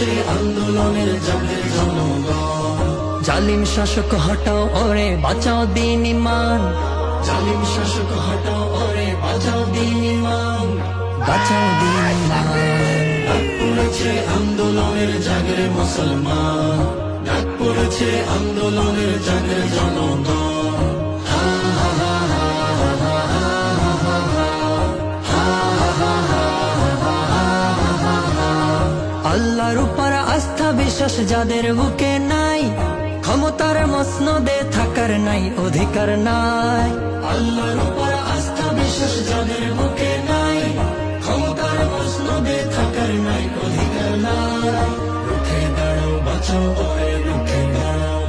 পড়েছে আন্দোলনের জাগে জনগণ। জালিম শাসক হটাও ওরে বাঁচাও দিন ইমান, জালিম শাসক হটাও ওরে বাঁচাও দিন ইমান, বাঁচাও দিন ইমান। ডাক পড়েছে আন্দোলনের জাগে মুসলমান, ডাক পড়েছে আন্দোলনের জাগে জনগণ। আল্লাহর উপর আস্থা বিশ্বাস যাদের বুকে নাই, ক্ষমতার মসনদে থাকার নাই অধিকার নাই। আল্লাহর উপর আস্থা বিশ্বাস যাদের বুকে নাই, ক্ষমতার মসনদে থাকার নাই অধিকার নাই। রুখে দাঁড়াও বাঁচাও ওরে রুখে দাঁড়াও,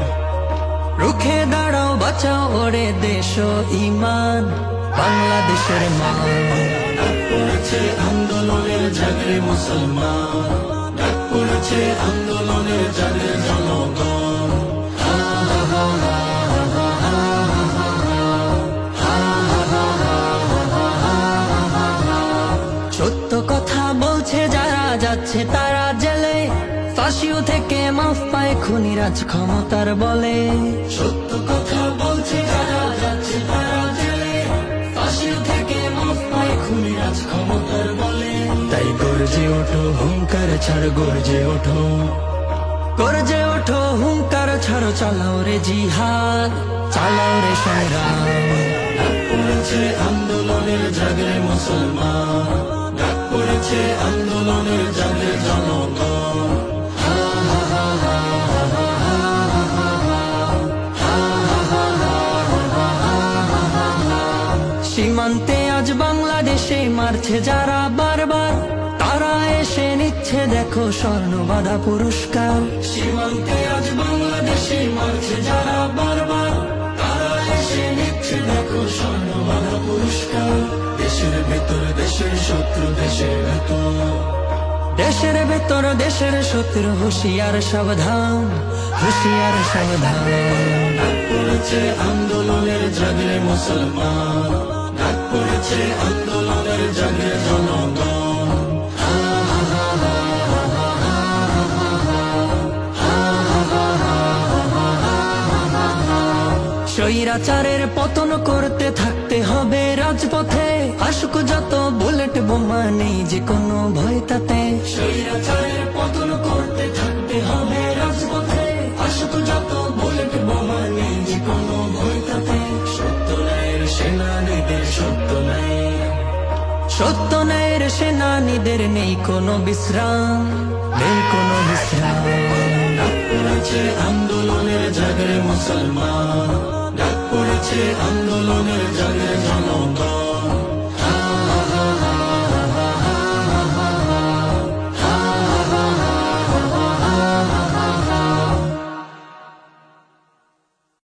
রুখে দাঁড়াও বাঁচাও ওরে দেশ ও ইমান, বাংলাদেশের মান। ডাক পড়েছে আন্দোলনের জাগে মুসলমান, ডাক পড়েছে আন্দোলনের জাগে জনগণ। সত্য কথা বলছে যারা যাচ্ছে তারা জেলে, ফাঁসিও থেকে মাফ পায় খুনিরাজ ক্ষমতার বলে। সত্য কথা বলছে যারা যাচ্ছে তারা জেলে, ফাঁসিও থেকে মাফ পায় খুনিরাজ ক্ষমতার বলে। তাই গর্জে ওঠো হুঙ্কার ছাড় গর্জে ওঠো, গর্জে ওঠো হুঙ্কার ছাড়ো, চালাও রে জিহাদ চালাও রে সংগ্রাম। ডাক পড়েছে আন্দোলনের জাগে মুসলমান, ডাক পড়েছে আন্দোলনের জাগে জনগণ। সীমান্তে আজ বাংলাদেশে মারছে যারা বারবার, তারা এসে নিচ্ছে দেখো স্বর্ণ বাঁধা পুরস্কার। সীমান্তে আজ বাংলাদেশে মারছে যারা বারবার, তারা এসে নিচ্ছে দেখো স্বর্ণ বাঁধা পুরস্কার। দেশের ভেতর দেশের শত্রু দেশের ভেতর, দেশের ভেতর দেশের শত্রু হুঁশিয়ার সাবধান, হুঁশিয়ার সাবধান। ডাক পড়েছে আন্দোলনের জাগে মুসলমান, ডাক পড়েছে আন্দোলনের জাগে জনগণ। স্বৈরাচারের পতন করতে থাকতে হবে রাজপথে, আসুক যত বুলেট বোমা নেই যে কোনো ভয় তাতে। স্বৈরাচারের পতন করতে থাকতে হবে রাজপথে, আসুক যত বুলেট বোমা নেই যে কোনো ভয় তাতে। সত্য ন্যায়ের সেনানীদের সত্য ন্যায়, সত্য ন্যায়ের সেনানীদের নেই কোনো বিশ্রাম, নেই কোনো বিশ্রাম। ডাক পড়েছে আন্দোলনের জাগে মুসলমান, ডাক পড়েছে আন্দোলনের জাগে জনগণ।